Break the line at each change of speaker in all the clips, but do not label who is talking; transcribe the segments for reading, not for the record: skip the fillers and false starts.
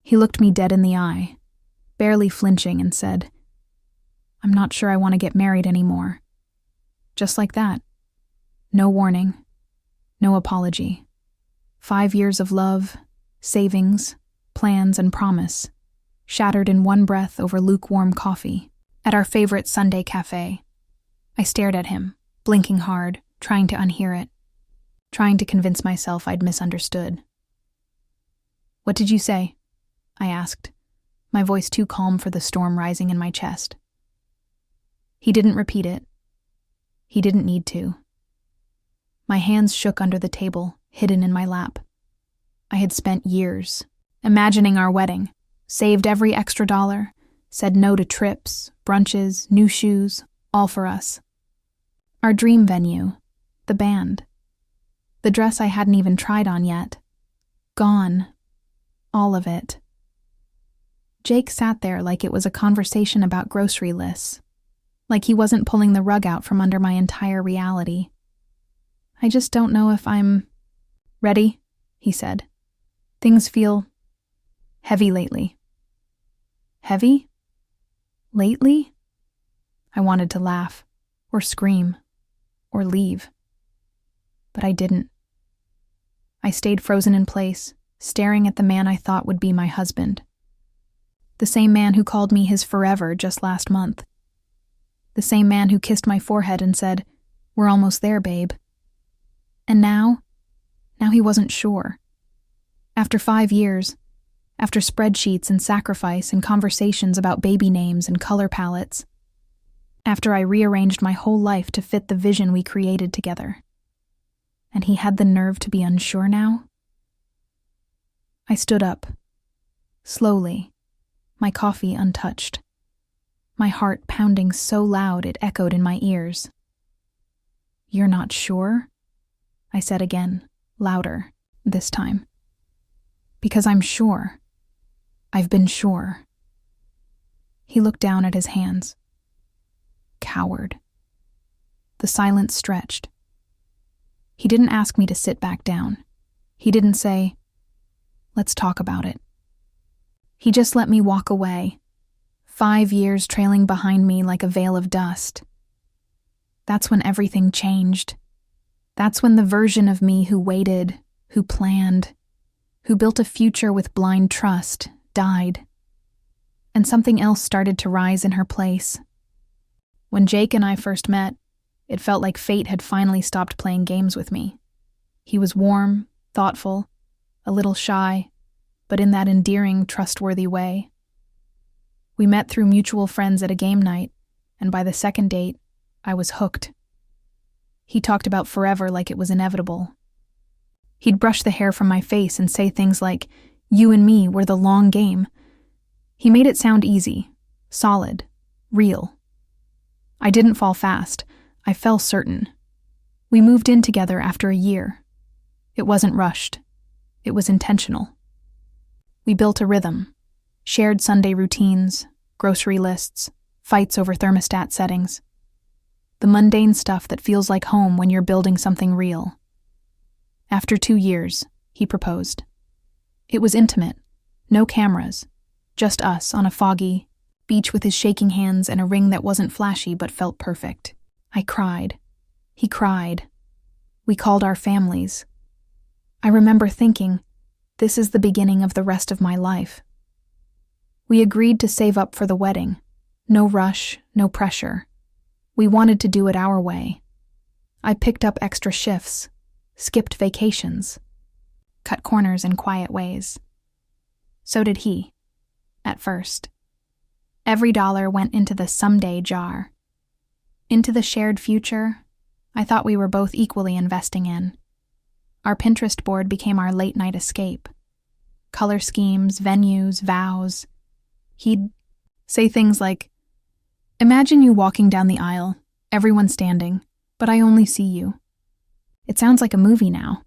He looked me dead in the eye, barely flinching, and said, "I'm not sure I want to get married anymore." Just like that. No warning. No apology. 5 years of love, savings, plans, and promise, shattered in one breath over lukewarm coffee at our favorite Sunday cafe. I stared at him, blinking hard, trying to unhear it, trying to convince myself I'd misunderstood. "What did you say?" I asked, my voice too calm for the storm rising in my chest. He didn't repeat it. He didn't need to. My hands shook under the table, hidden in my lap. I had spent years imagining our wedding, saved every extra dollar, said no to trips, brunches, new shoes, all for us. Our dream venue, the band, the dress I hadn't even tried on yet. Gone. All of it. Jake sat there like it was a conversation about grocery lists, like he wasn't pulling the rug out from under my entire reality. "I just don't know if I'm ready," he said. "Things feel heavy lately." Heavy? Lately? I wanted to laugh, or scream, or leave. But I didn't. I stayed frozen in place, staring at the man I thought would be my husband. The same man who called me his forever just last month. The same man who kissed my forehead and said, "We're almost there, babe." And now he wasn't sure. After 5 years, after spreadsheets and sacrifice and conversations about baby names and color palettes, after I rearranged my whole life to fit the vision we created together. And he had the nerve to be unsure now? I stood up, slowly, my coffee untouched, my heart pounding so loud it echoed in my ears. "You're not sure?" I said again, louder, this time. "Because I'm sure. I've been sure." He looked down at his hands. Coward. The silence stretched. He didn't ask me to sit back down. He didn't say, "Let's talk about it." He just let me walk away, 5 years trailing behind me like a veil of dust. That's when everything changed. That's when the version of me who waited, who planned, who built a future with blind trust, died. And something else started to rise in her place. When Jake and I first met, it felt like fate had finally stopped playing games with me. He was warm, thoughtful, a little shy, but in that endearing, trustworthy way. We met through mutual friends at a game night, and by the second date, I was hooked. He talked about forever like it was inevitable. He'd brush the hair from my face and say things like, "You and me were the long game." He made it sound easy, solid, real. I didn't fall fast. I fell certain. We moved in together after a year. It wasn't rushed. It was intentional. We built a rhythm, shared Sunday routines, grocery lists, fights over thermostat settings. The mundane stuff that feels like home when you're building something real. After 2 years, he proposed. It was intimate, no cameras, just us on a foggy beach with his shaking hands and a ring that wasn't flashy but felt perfect. I cried. He cried. We called our families. I remember thinking, this is the beginning of the rest of my life. We agreed to save up for the wedding. No rush, no pressure. We wanted to do it our way. I picked up extra shifts, skipped vacations, cut corners in quiet ways. So did he, at first. Every dollar went into the someday jar. Into the shared future I thought we were both equally investing in. Our Pinterest board became our late-night escape. Color schemes, venues, vows. He'd say things like, "Imagine you walking down the aisle, everyone standing, but I only see you." It sounds like a movie now.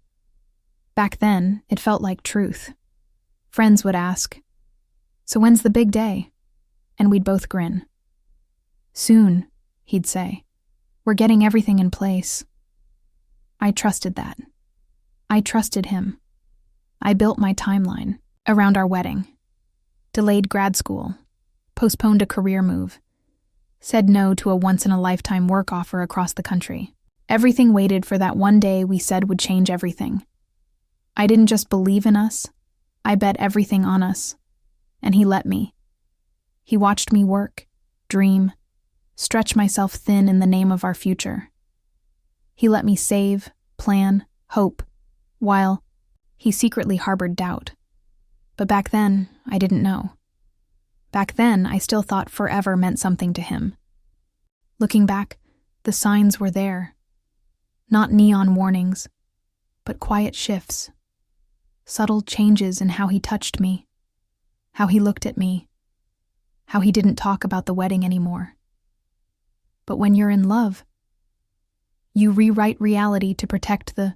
Back then, it felt like truth. Friends would ask, "So when's the big day?" And we'd both grin. "Soon," he'd say. "We're getting everything in place." I trusted that. I trusted him. I built my timeline around our wedding. delayed grad school, postponed a career move, said no to a once-in-a-lifetime work offer across the country. Everything waited for that one day we said would change everything. I didn't just believe in us, I bet everything on us. And he let me. He watched me work, dream, stretch myself thin in the name of our future. He let me save, plan, hope, while he secretly harbored doubt. But back then, I didn't know. Back then, I still thought forever meant something to him. Looking back, the signs were there. Not neon warnings, but quiet shifts. Subtle changes in how he touched me, how he looked at me, how he didn't talk about the wedding anymore. But when you're in love, you rewrite reality to protect the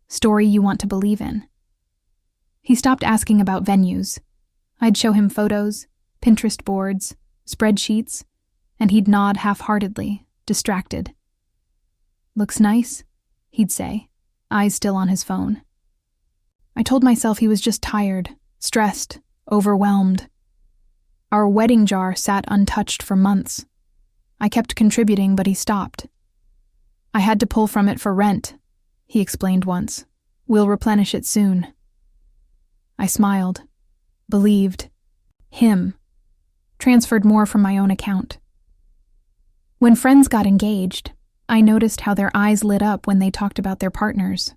story you want to believe in. He stopped asking about venues. I'd show him photos, Pinterest boards, spreadsheets, and he'd nod half-heartedly, distracted. "Looks nice," he'd say, eyes still on his phone. I told myself he was just tired, stressed, overwhelmed. Our wedding jar sat untouched for months. I kept contributing, but he stopped. "I had to pull from it for rent," he explained once. "We'll replenish it soon." I smiled, believed, him, transferred more from my own account. When friends got engaged, I noticed how their eyes lit up when they talked about their partners,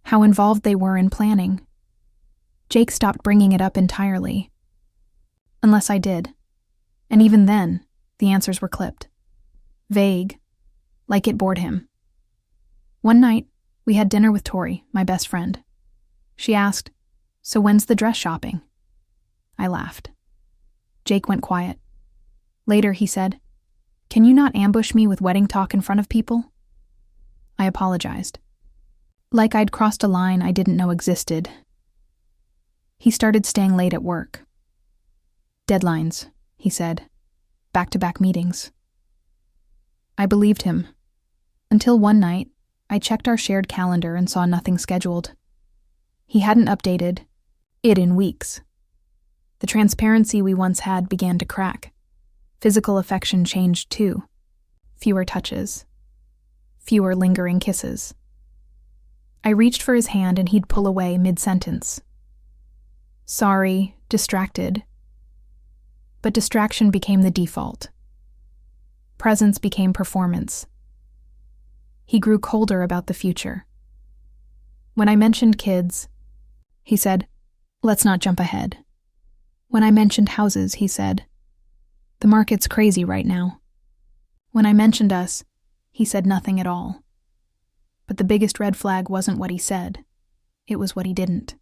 how involved they were in planning. Jake stopped bringing it up entirely. Unless I did. And even then, the answers were clipped. Vague, like it bored him. One night, we had dinner with Tori, my best friend. She asked, "So when's the dress shopping?" I laughed. Jake went quiet. Later, he said, "Can you not ambush me with wedding talk in front of people?" I apologized. Like I'd crossed a line I didn't know existed. He started staying late at work. "Deadlines," he said. "Back-to-back meetings." I believed him. Until one night, I checked our shared calendar and saw nothing scheduled. He hadn't updated it in weeks. The transparency we once had began to crack. Physical affection changed too. Fewer touches. Fewer lingering kisses. I reached for his hand and he'd pull away mid-sentence. Sorry, distracted. But distraction became the default. Presence became performance. He grew colder about the future. When I mentioned kids, he said, "Let's not jump ahead." When I mentioned houses, he said, "The market's crazy right now." When I mentioned us, he said nothing at all. But the biggest red flag wasn't what he said. It was what he didn't.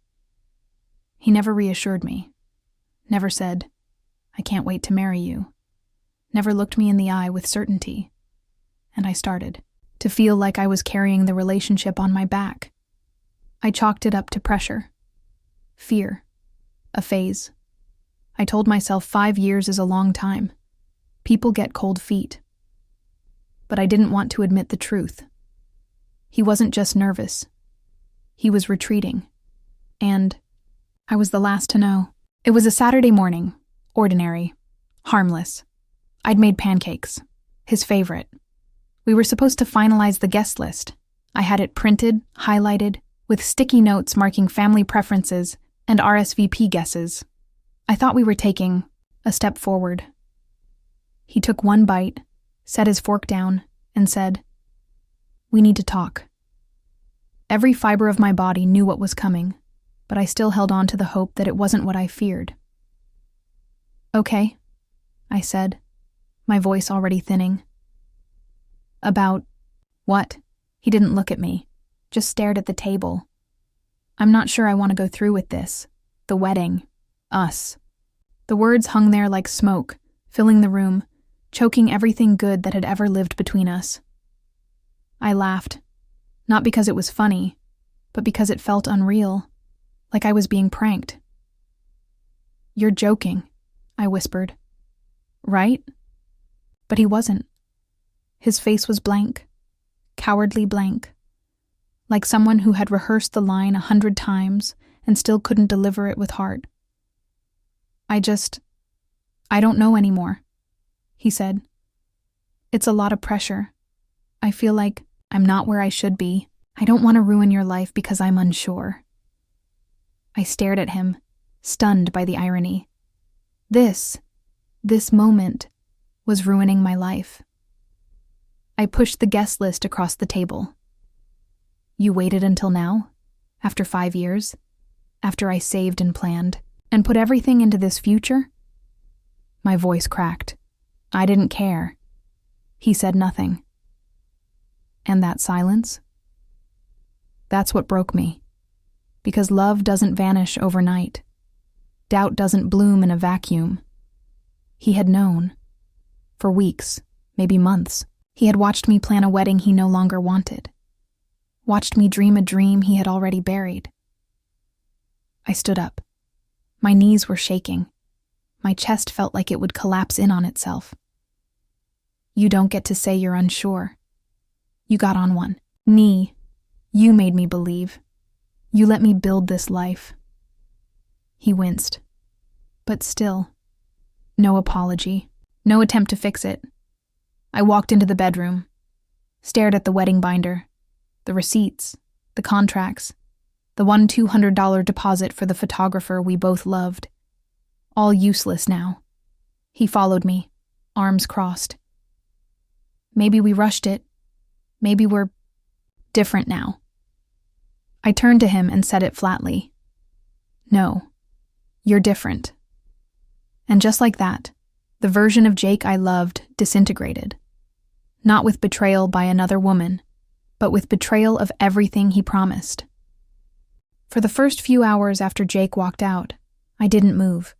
He never reassured me. Never said, "I can't wait to marry you." Never looked me in the eye with certainty. And I started to feel like I was carrying the relationship on my back. I chalked it up to pressure. Fear. A phase. I told myself 5 years is a long time. People get cold feet. But I didn't want to admit the truth. He wasn't just nervous. He was retreating. And I was the last to know. It was a Saturday morning. Ordinary. Harmless. I'd made pancakes. His favorite. We were supposed to finalize the guest list. I had it printed, highlighted, with sticky notes marking family preferences and RSVP guesses. I thought we were taking a step forward. He took one bite, set his fork down, and said, "We need to talk." Every fiber of my body knew what was coming, but I still held on to the hope that it wasn't what I feared. "Okay," I said, my voice already thinning. "About what?" He didn't look at me, just stared at the table. "I'm not sure I want to go through with this. The wedding. Us." The words hung there like smoke, filling the room, choking everything good that had ever lived between us. I laughed, not because it was funny, but because it felt unreal, like I was being pranked. "You're joking," I whispered. "Right?" But he wasn't. His face was blank, cowardly blank, like someone who had rehearsed the line 100 times and still couldn't deliver it with heart. I don't know anymore, he said. It's a lot of pressure. I feel like I'm not where I should be. I don't want to ruin your life because I'm unsure. I stared at him, stunned by the irony. This moment was ruining my life. I pushed the guest list across the table. You waited until now? After 5 years? After I saved and planned, and put everything into this future? My voice cracked. I didn't care. He said nothing. And that silence? That's what broke me. Because love doesn't vanish overnight. Doubt doesn't bloom in a vacuum. He had known. For weeks, maybe months, he had watched me plan a wedding he no longer wanted. Watched me dream a dream he had already buried. I stood up. My knees were shaking. My chest felt like it would collapse in on itself. You don't get to say you're unsure. You got on one knee. You made me believe. You let me build this life. He winced. But still, no apology, no attempt to fix it. I walked into the bedroom, stared at the wedding binder, the receipts, the contracts, the $200 deposit for the photographer we both loved. All useless now. He followed me, arms crossed. Maybe we rushed it. Maybe we're different now. I turned to him and said it flatly. No, you're different. And just like that, the version of Jake I loved disintegrated. Not with betrayal by another woman, but with betrayal of everything he promised. For the first few hours after Jake walked out, I didn't move.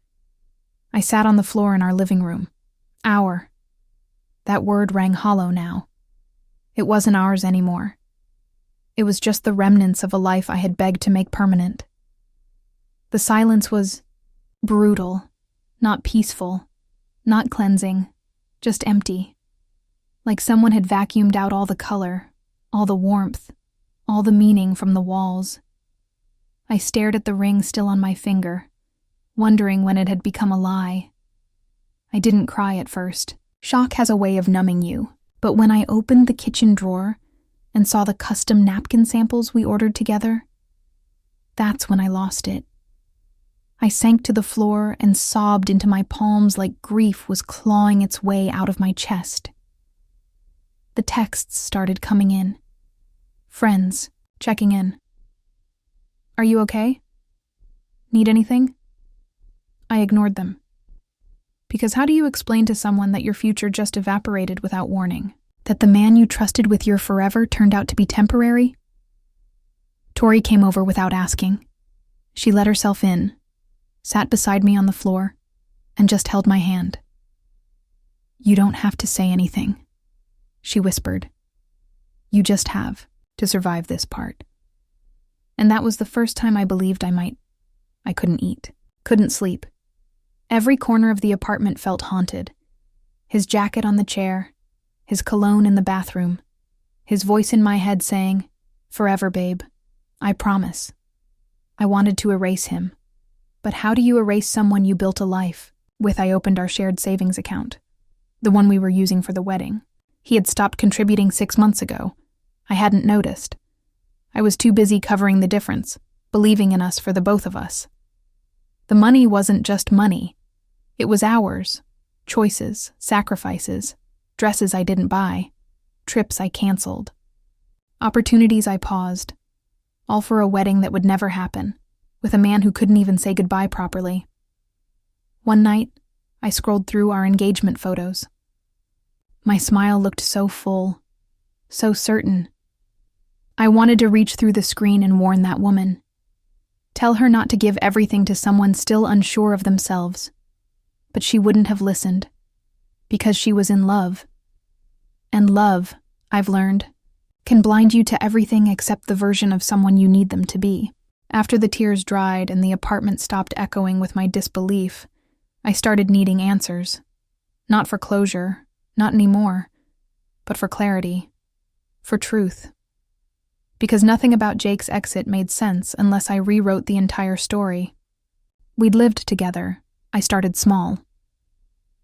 I sat on the floor in our living room. Our. That word rang hollow now. It wasn't ours anymore. It was just the remnants of a life I had begged to make permanent. The silence was brutal, not peaceful, not cleansing, just empty. Like someone had vacuumed out all the color, all the warmth, all the meaning from the walls. I stared at the ring still on my finger, wondering when it had become a lie. I didn't cry at first. Shock has a way of numbing you, but when I opened the kitchen drawer and saw the custom napkin samples we ordered together, that's when I lost it. I sank to the floor and sobbed into my palms like grief was clawing its way out of my chest. The texts started coming in. Friends, checking in. Are you okay? Need anything? I ignored them. Because how do you explain to someone that your future just evaporated without warning? That the man you trusted with your forever turned out to be temporary? Tori came over without asking. She let herself in, sat beside me on the floor, and just held my hand. You don't have to say anything, she whispered. You just have to survive this part. And that was the first time I believed I couldn't eat, couldn't sleep. Every corner of the apartment felt haunted. His jacket on the chair, his cologne in the bathroom, his voice in my head saying, "Forever, babe. I promise." I wanted to erase him. But how do you erase someone you built a life with? I opened our shared savings account, the one we were using for the wedding. He had stopped contributing 6 months ago. I hadn't noticed. I was too busy covering the difference, believing in us for the both of us. The money wasn't just money. It was ours, choices, sacrifices, dresses I didn't buy, trips I canceled, opportunities I paused, all for a wedding that would never happen, with a man who couldn't even say goodbye properly. One night, I scrolled through our engagement photos. My smile looked so full, so certain. I wanted to reach through the screen and warn that woman. Tell her not to give everything to someone still unsure of themselves. But she wouldn't have listened, because she was in love. And love, I've learned, can blind you to everything except the version of someone you need them to be. After the tears dried and the apartment stopped echoing with my disbelief, I started needing answers. Not for closure, not anymore, but for clarity, for truth. Because nothing about Jake's exit made sense unless I rewrote the entire story. We'd lived together, I started small.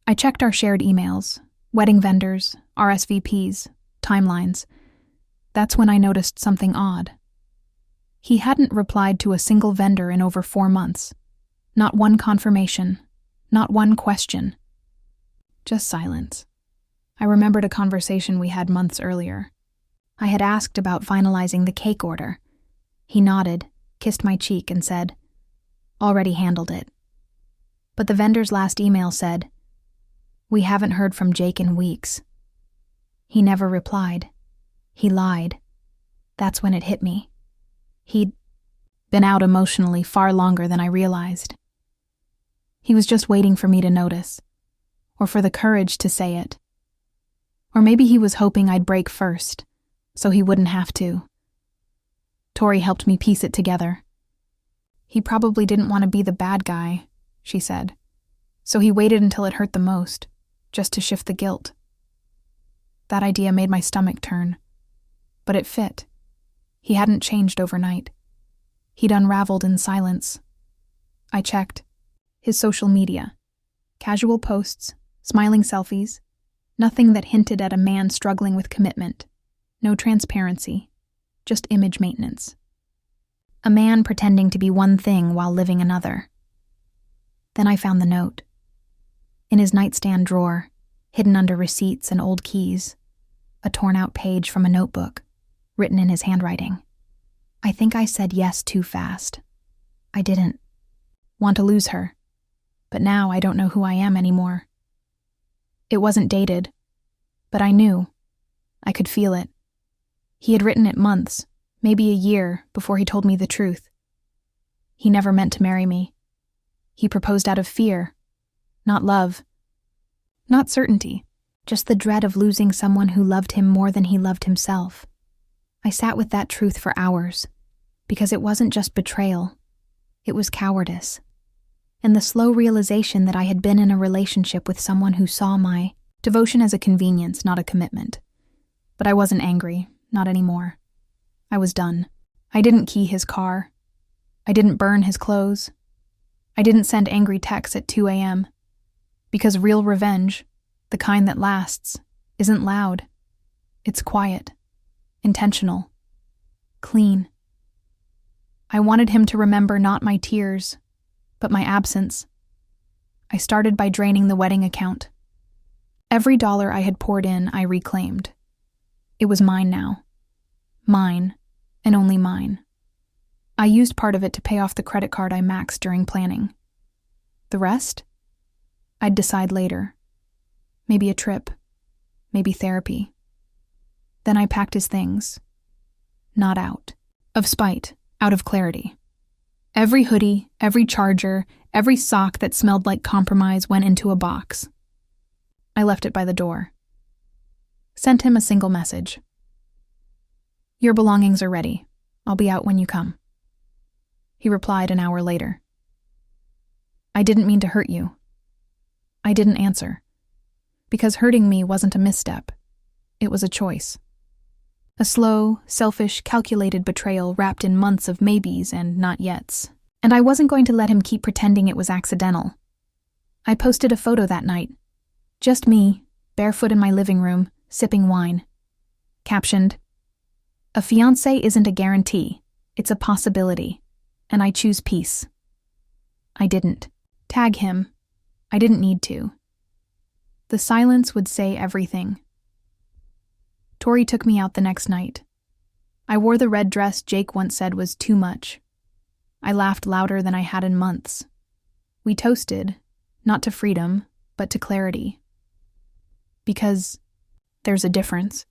I checked our shared emails, wedding vendors, RSVPs, timelines. That's when I noticed something odd. He hadn't replied to a single vendor in over 4 months. Not one confirmation, not one question. Just silence. I remembered a conversation we had months earlier. I had asked about finalizing the cake order. He nodded, kissed my cheek, and said, "Already handled it." But the vendor's last email said, "We haven't heard from Jake in weeks." He never replied. He lied. That's when it hit me. He'd been out emotionally far longer than I realized. He was just waiting for me to notice, or for the courage to say it. Or maybe he was hoping I'd break first, so he wouldn't have to. Tori helped me piece it together. He probably didn't want to be the bad guy, she said, so he waited until it hurt the most, just to shift the guilt. That idea made my stomach turn. But it fit. He hadn't changed overnight. He'd unraveled in silence. I checked. His social media. Casual posts, smiling selfies, nothing that hinted at a man struggling with commitment. No transparency, just image maintenance. A man pretending to be one thing while living another. Then I found the note. In his nightstand drawer, hidden under receipts and old keys, a torn-out page from a notebook, written in his handwriting. I think I said yes too fast. I didn't want to lose her, but now I don't know who I am anymore. It wasn't dated, but I knew. I could feel it. He had written it months, maybe a year, before he told me the truth. He never meant to marry me. He proposed out of fear, not love, not certainty, just the dread of losing someone who loved him more than he loved himself. I sat with that truth for hours, because it wasn't just betrayal, it was cowardice, and the slow realization that I had been in a relationship with someone who saw my devotion as a convenience, not a commitment. But I wasn't angry, not anymore. I was done. I didn't key his car. I didn't burn his clothes. I didn't send angry texts at 2 a.m. Because real revenge, the kind that lasts, isn't loud. It's quiet, intentional, clean. I wanted him to remember not my tears, but my absence. I started by draining the wedding account. Every dollar I had poured in, I reclaimed. It was mine now. Mine, and only mine. I used part of it to pay off the credit card I maxed during planning. The rest? I'd decide later. Maybe a trip. Maybe therapy. Then I packed his things. Not out. Of spite. Out of clarity. Every hoodie, every charger, every sock that smelled like compromise went into a box. I left it by the door. Sent him a single message. "Your belongings are ready. I'll be out when you come." He replied an hour later. "I didn't mean to hurt you." I didn't answer. Because hurting me wasn't a misstep. It was a choice. A slow, selfish, calculated betrayal wrapped in months of maybes and not yets. And I wasn't going to let him keep pretending it was accidental. I posted a photo that night. Just me, barefoot in my living room, sipping wine. Captioned, "A fiancé isn't a guarantee, it's a possibility, and I choose peace." I didn't. Tag him. I didn't need to. The silence would say everything. Tori took me out the next night. I wore the red dress Jake once said was too much. I laughed louder than I had in months. We toasted, not to freedom, but to clarity. Because there's a difference,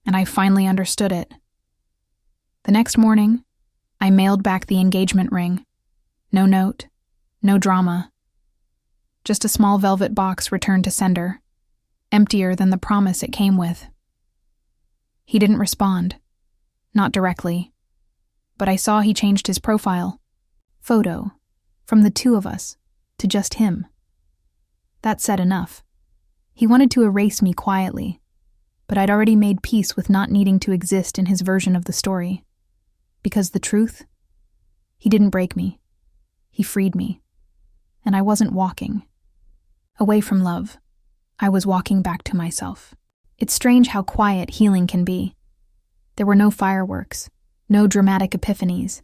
and I finally understood it. The next morning, I mailed back the engagement ring. No note, no drama. Just a small velvet box returned to sender, emptier than the promise it came with. He didn't respond. Not directly. But I saw he changed his profile. Photo. From the two of us. To just him. That said enough. He wanted to erase me quietly. But I'd already made peace with not needing to exist in his version of the story. Because the truth? He didn't break me. He freed me. and I wasn't walking away from love. I was walking back to myself. It's strange how quiet healing can be. There were no fireworks, no dramatic epiphanies,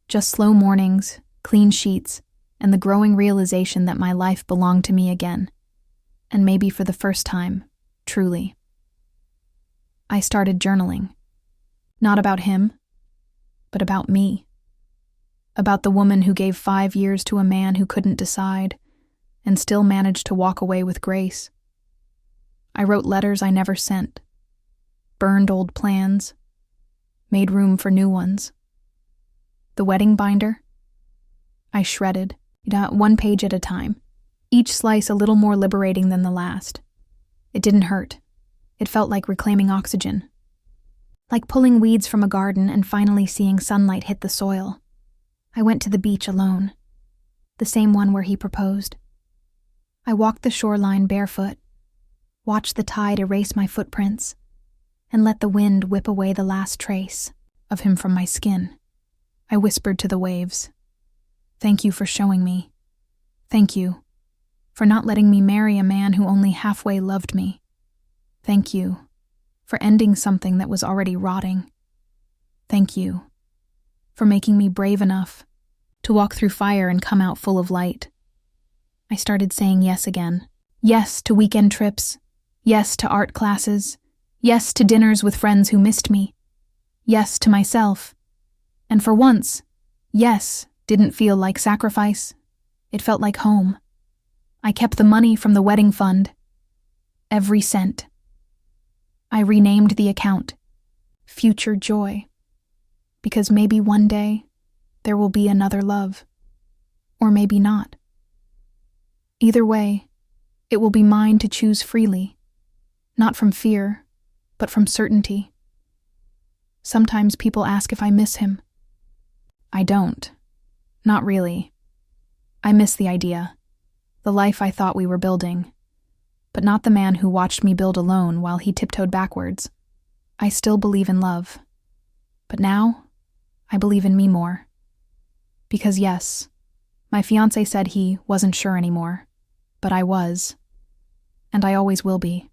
just slow mornings, clean sheets, and the growing realization that my life belonged to me again. And maybe for the first time, truly. I started journaling. Not about him, but about me. About the woman who gave 5 years to a man who couldn't decide, and still managed to walk away with grace. I wrote letters I never sent, burned old plans, made room for new ones. The wedding binder? I shredded it out 1 page at a time, each slice a little more liberating than the last. It didn't hurt. It felt like reclaiming oxygen. Like pulling weeds from a garden and finally seeing sunlight hit the soil. I went to the beach alone, the same one where he proposed. I walked the shoreline barefoot, watched the tide erase my footprints, and let the wind whip away the last trace of him from my skin. I whispered to the waves, "Thank you for showing me. Thank you for not letting me marry a man who only halfway loved me. Thank you for ending something that was already rotting. Thank you for making me brave enough to walk through fire and come out full of light." I started saying yes again. Yes to weekend trips. Yes to art classes. Yes to dinners with friends who missed me. Yes to myself. And for once, yes didn't feel like sacrifice. It felt like home. I kept the money from the wedding fund. Every cent. I renamed the account Future Joy. Because maybe one day there will be another love. Or maybe not. Either way, it will be mine to choose freely. Not from fear, but from certainty. Sometimes people ask if I miss him. I don't. Not really. I miss the idea, the life I thought we were building, but not the man who watched me build alone while he tiptoed backwards. I still believe in love, but now I believe in me more. Because yes, my fiancé said he wasn't sure anymore, but I was, and I always will be.